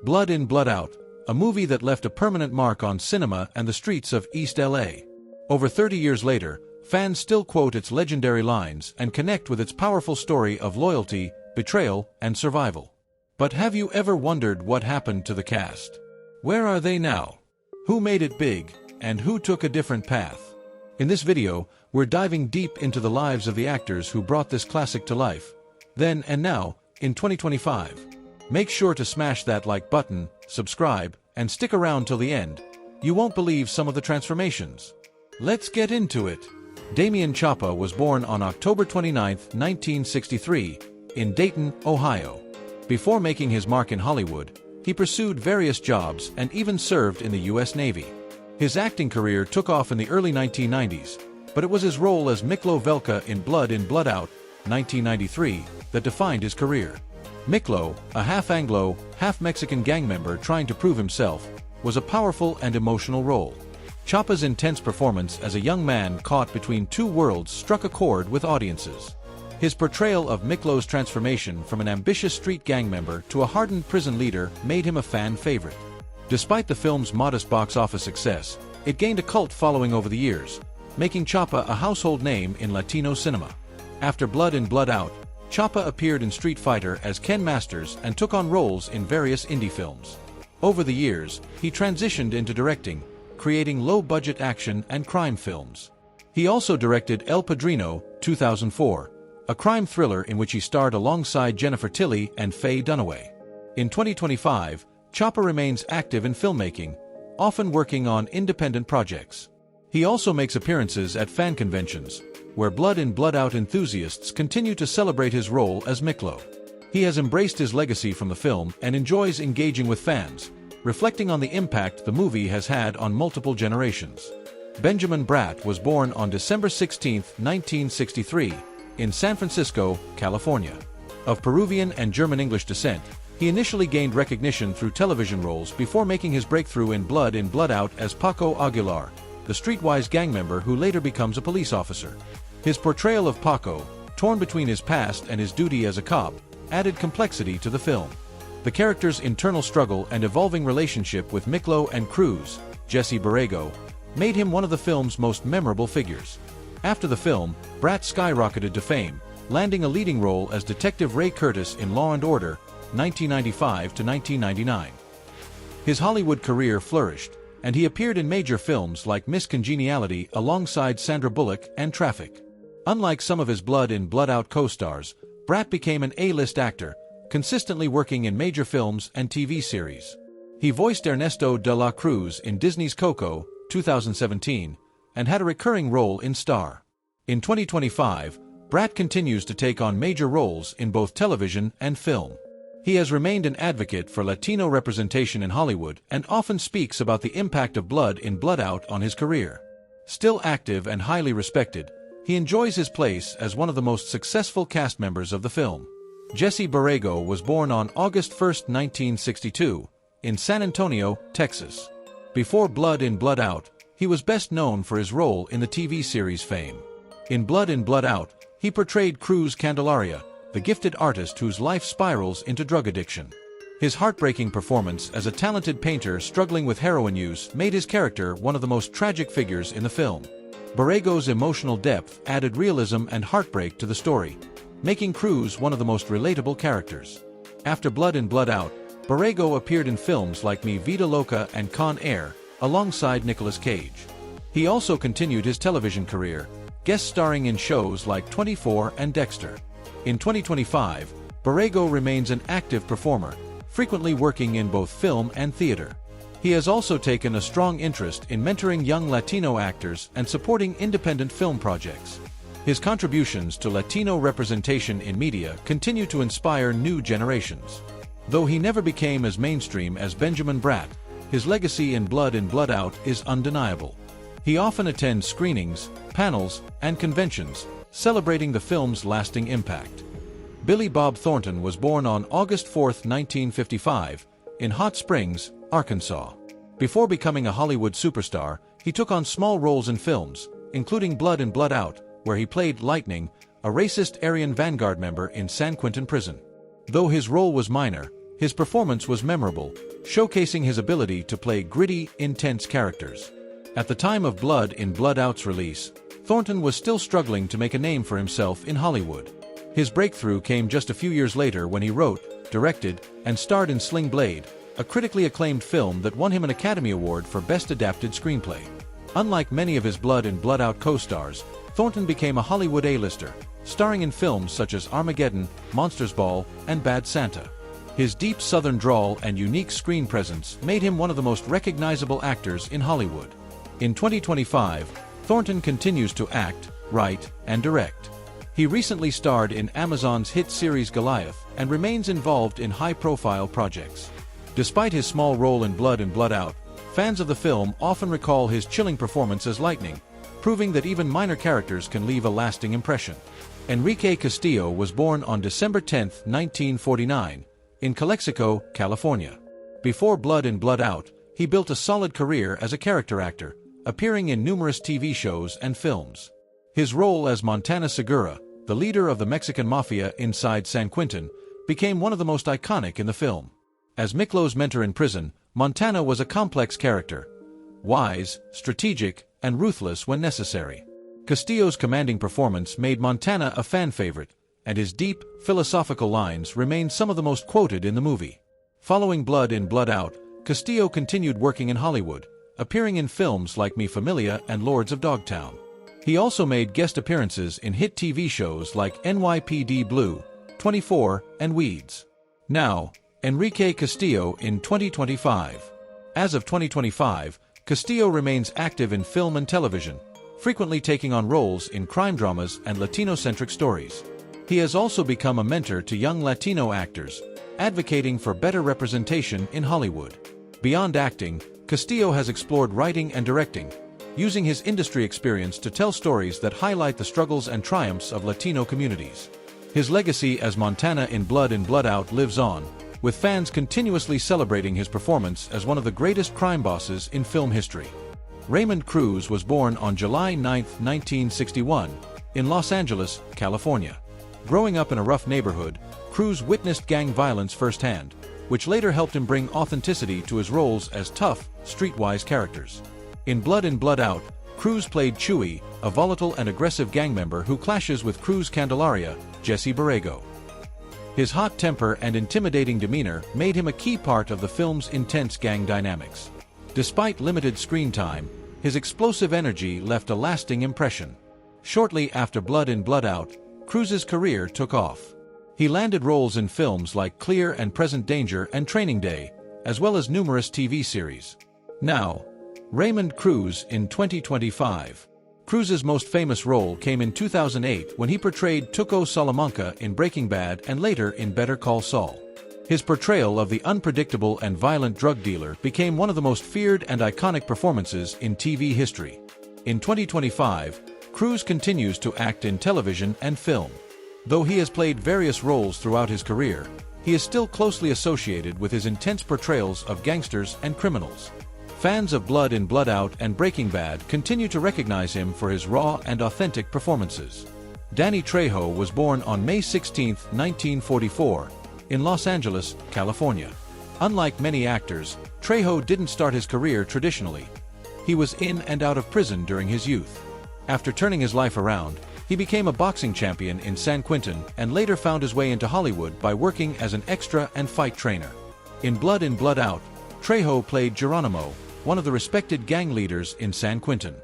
Blood In, Blood Out, a movie that left a permanent mark on cinema and the streets of East LA. Over 30 years later, fans still quote its legendary lines and connect with its powerful story of loyalty, betrayal, and survival. But have you ever wondered what happened to the cast? Where are they now? Who made it big, and who took a different path? In this video, we're diving deep into the lives of the actors who brought this classic to life, then and now, in 2025. Make sure to smash that like button, subscribe, and stick around till the end. You won't believe some of the transformations. Let's get into it. Damian Chapa was born on October 29, 1963, in Dayton, Ohio. Before making his mark in Hollywood, he pursued various jobs and even served in the U.S. Navy. His acting career took off in the early 1990s, but it was his role as Miklo in Blood In, Blood Out, 1993, that defined his career. Miklo, a half-Anglo, half-Mexican gang member trying to prove himself, was a powerful and emotional role. Chapa's intense performance as a young man caught between two worlds struck a chord with audiences. His portrayal of Miklo's transformation from an ambitious street gang member to a hardened prison leader made him a fan favorite. Despite the film's modest box office success, it gained a cult following over the years, making Chapa a household name in Latino cinema. After Blood In, Blood Out, Chapa appeared in Street Fighter as Ken Masters and took on roles in various indie films. Over the years, he transitioned into directing, creating low-budget action and crime films. He also directed El Padrino, 2004, a crime thriller in which he starred alongside Jennifer Tilly and Faye Dunaway. In 2025, Chapa remains active in filmmaking, often working on independent projects. He also makes appearances at fan conventions, where Blood In, Blood Out enthusiasts continue to celebrate his role as Miklo. He has embraced his legacy from the film and enjoys engaging with fans, reflecting on the impact the movie has had on multiple generations. Benjamin Bratt was born on December 16, 1963, in San Francisco, California. Of Peruvian and German-English descent, he initially gained recognition through television roles before making his breakthrough in Blood In, Blood Out as Paco Aguilar, the streetwise gang member who later becomes a police officer. His portrayal of Paco, torn between his past and his duty as a cop, added complexity to the film. The character's internal struggle and evolving relationship with Miklo and Cruz, Jesse Borrego, made him one of the film's most memorable figures. After the film, Bratt skyrocketed to fame, landing a leading role as Detective Ray Curtis in Law & Order, 1995 to 1999. His Hollywood career flourished, and he appeared in major films like Miss Congeniality alongside Sandra Bullock and Traffic. Unlike some of his Blood In, Blood Out co-stars, Bratt became an A-list actor, consistently working in major films and TV series. He voiced Ernesto de la Cruz in Disney's Coco, 2017, and had a recurring role in Star. In 2025, Bratt continues to take on major roles in both television and film. He has remained an advocate for Latino representation in Hollywood and often speaks about the impact of Blood In, Blood Out on his career. Still active and highly respected, he enjoys his place as one of the most successful cast members of the film. Jesse Borrego was born on August 1, 1962, in San Antonio, Texas. Before Blood In, Blood Out, he was best known for his role in the TV series Fame. In Blood In, Blood Out, he portrayed Cruz Candelaria, the gifted artist whose life spirals into drug addiction. His heartbreaking performance as a talented painter struggling with heroin use made his character one of the most tragic figures in the film. Borrego's emotional depth added realism and heartbreak to the story, making Cruz one of the most relatable characters. After Blood In, Blood Out, Borrego appeared in films like Mi Vida Loca and Con Air, alongside Nicolas Cage. He also continued his television career, guest starring in shows like 24 and Dexter. In 2025, Borrego remains an active performer, frequently working in both film and theater. He has also taken a strong interest in mentoring young Latino actors and supporting independent film projects. His contributions to Latino representation in media continue to inspire new generations. Though he never became as mainstream as Benjamin Bratt, his legacy in Blood In, Blood Out is undeniable. He often attends screenings, panels, and conventions, celebrating the film's lasting impact. Billy Bob Thornton was born on August 4, 1955, in Hot Springs, Arkansas. Before becoming a Hollywood superstar, he took on small roles in films, including Blood In, Blood Out, where he played Lightning, a racist Aryan Vanguard member in San Quentin prison. Though his role was minor, His performance was memorable, showcasing his ability to play gritty, intense characters. At the time of Blood in Blood Out's release, Thornton was still struggling to make a name for himself in Hollywood. His breakthrough came just a few years later when he wrote, directed, and starred in Sling Blade, a critically acclaimed film that won him an Academy Award for Best Adapted Screenplay. Unlike many of his Blood in Blood Out co-stars, Thornton became a Hollywood A-lister, starring in films such as Armageddon, Monsters Ball, and Bad Santa. His deep Southern drawl and unique screen presence made him one of the most recognizable actors in Hollywood. In 2025, Thornton continues to act, write, and direct. He recently starred in Amazon's hit series Goliath and remains involved in high-profile projects. Despite his small role in Blood in Blood Out, fans of the film often recall his chilling performance as Lightning, proving that even minor characters can leave a lasting impression. Enrique Castillo was born on December 10, 1949, in Calexico, California. Before Blood in Blood Out, he built a solid career as a character actor, appearing in numerous TV shows and films. His role as Montana Segura, the leader of the Mexican mafia inside San Quentin, became one of the most iconic in the film. As Miklo's mentor in prison, Montana was a complex character, wise, strategic, and ruthless when necessary. Castillo's commanding performance made Montana a fan favorite, and his deep, philosophical lines remain some of the most quoted in the movie. Following Blood in Blood Out, Castillo continued working in Hollywood, appearing in films like Mi Familia and Lords of Dogtown. He also made guest appearances in hit TV shows like NYPD Blue, 24, and Weeds. Now, Enrique Castillo in 2025. As of 2025, Castillo remains active in film and television, frequently taking on roles in crime dramas and Latino-centric stories. He has also become a mentor to young Latino actors, advocating for better representation in Hollywood. Beyond acting, Castillo has explored writing and directing, using his industry experience to tell stories that highlight the struggles and triumphs of Latino communities. His legacy as Montana in Blood Out lives on, with fans continuously celebrating his performance as one of the greatest crime bosses in film history. Raymond Cruz was born on July 9, 1961, in Los Angeles, California. Growing up in a rough neighborhood, Cruz witnessed gang violence firsthand, which later helped him bring authenticity to his roles as tough, streetwise characters. In Blood Out, Cruz played Chuy, a volatile and aggressive gang member who clashes with Cruz Candelaria, Jesse Borrego. His hot temper and intimidating demeanor made him a key part of the film's intense gang dynamics. Despite limited screen time, his explosive energy left a lasting impression. Shortly after Blood in Blood Out, Cruz's career took off. He landed roles in films like Clear and Present Danger and Training Day, as well as numerous TV series. Now, Raymond Cruz in 2025. Cruz's most famous role came in 2008 when he portrayed Tuco Salamanca in Breaking Bad and later in Better Call Saul. His portrayal of the unpredictable and violent drug dealer became one of the most feared and iconic performances in TV history. In 2025, Cruz continues to act in television and film. Though he has played various roles throughout his career, he is still closely associated with his intense portrayals of gangsters and criminals. Fans of Blood in Blood Out and Breaking Bad continue to recognize him for his raw and authentic performances. Danny Trejo was born on May 16, 1944, in Los Angeles, California. Unlike many actors, Trejo didn't start his career traditionally. He was in and out of prison during his youth. After turning his life around, he became a boxing champion in San Quentin and later found his way into Hollywood by working as an extra and fight trainer. In Blood Out, Trejo played Geronimo, one of the respected gang leaders in San Quentin.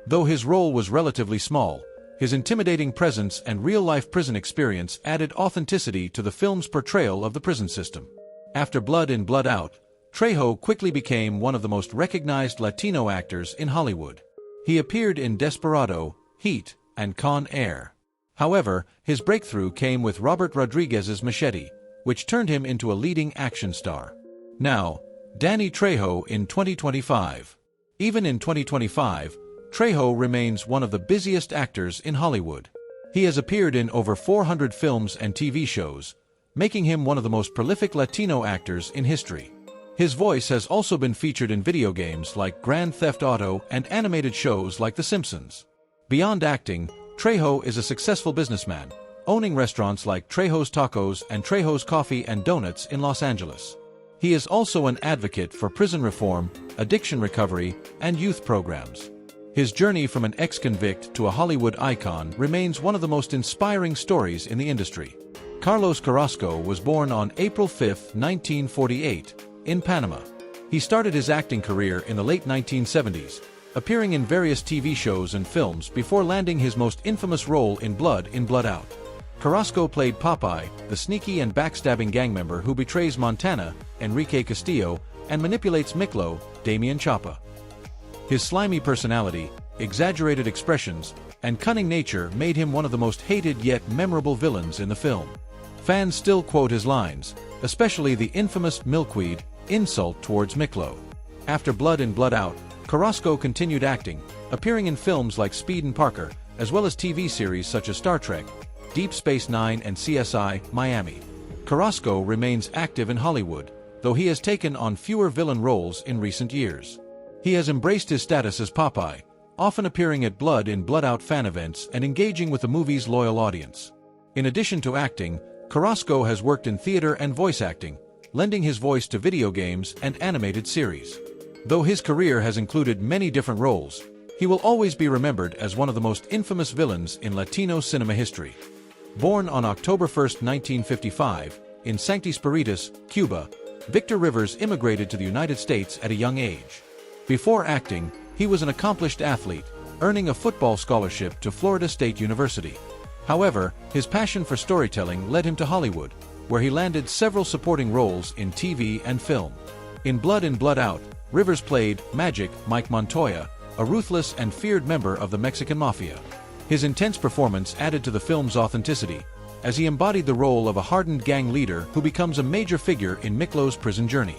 Though his role was relatively small, his intimidating presence and real-life prison experience added authenticity to the film's portrayal of the prison system. After Blood Out, Trejo quickly became one of the most recognized Latino actors in Hollywood. He appeared in Desperado, Heat, and Con Air. However, his breakthrough came with Robert Rodriguez's Machete, which turned him into a leading action star. Now, Danny Trejo in 2025. Even in 2025, Trejo remains one of the busiest actors in Hollywood. He has appeared in over 400 films and TV shows, making him one of the most prolific Latino actors in history. His voice has also been featured in video games like Grand Theft Auto and animated shows like The Simpsons. Beyond acting, Trejo is a successful businessman, owning restaurants like Trejo's Tacos and Trejo's Coffee and Donuts in Los Angeles. He is also an advocate for prison reform, addiction recovery, and youth programs. His journey from an ex-convict to a Hollywood icon remains one of the most inspiring stories in the industry. Carlos Carrasco was born on April 5, 1948, in Panama. He started his acting career in the late 1970s, appearing in various TV shows and films before landing his most infamous role in Blood, Out. Carrasco played Popeye, the sneaky and backstabbing gang member who betrays Montana, Enrique Castillo, and manipulates Miklo, Damian Chapa. His slimy personality, exaggerated expressions, and cunning nature made him one of the most hated yet memorable villains in the film. Fans still quote his lines, especially the infamous milkweed insult towards Miklo. After Blood Out, Carrasco continued acting, appearing in films like Speed and Parker, as well as TV series such as Star Trek, Deep Space Nine and CSI: Miami. Carrasco remains active in Hollywood, though he has taken on fewer villain roles in recent years. He has embraced his status as Popeye, often appearing at Blood Out fan events and engaging with the movie's loyal audience. In addition to acting, Carrasco has worked in theater and voice acting, lending his voice to video games and animated series. Though his career has included many different roles, he will always be remembered as one of the most infamous villains in Latino cinema history. Born on October 1, 1955, in Sancti Spiritus, Cuba, Victor Rivers immigrated to the United States at a young age. Before acting, he was an accomplished athlete, earning a football scholarship to Florida State University. However, his passion for storytelling led him to Hollywood, where he landed several supporting roles in TV and film. In Blood Out, Rivers played Magic Mike Montoya, a ruthless and feared member of the Mexican Mafia. His intense performance added to the film's authenticity, as he embodied the role of a hardened gang leader who becomes a major figure in Miklo's prison journey.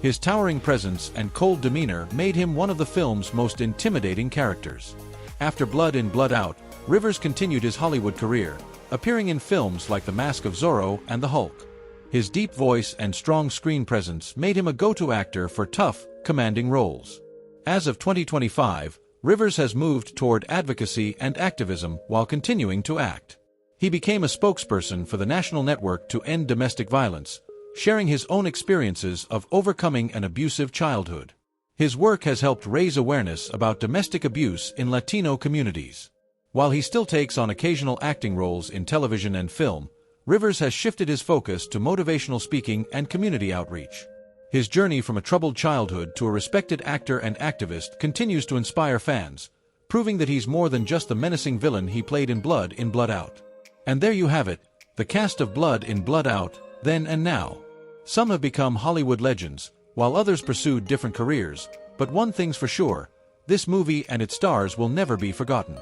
His towering presence and cold demeanor made him one of the film's most intimidating characters. After Blood Out, Rivers continued his Hollywood career, appearing in films like The Mask of Zorro and The Hulk. His deep voice and strong screen presence made him a go-to actor for tough, commanding roles. As of 2025, Rivers has moved toward advocacy and activism while continuing to act. He became a spokesperson for the National Network to End Domestic Violence, sharing his own experiences of overcoming an abusive childhood. His work has helped raise awareness about domestic abuse in Latino communities. While he still takes on occasional acting roles in television and film, Rivers has shifted his focus to motivational speaking and community outreach. His journey from a troubled childhood to a respected actor and activist continues to inspire fans, proving that he's more than just the menacing villain he played in Blood Out. And there you have it, the cast of Blood Out, then and now. Some have become Hollywood legends, while others pursued different careers, but one thing's for sure, this movie and its stars will never be forgotten.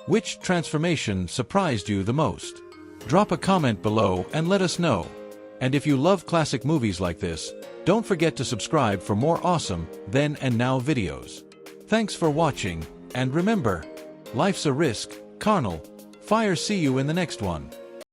Which transformation surprised you the most? Drop a comment below and let us know. And if you love classic movies like this, don't forget to subscribe for more awesome then and now videos. Thanks for watching, and remember, life's a risk, carnal. Fire. See you in the next one.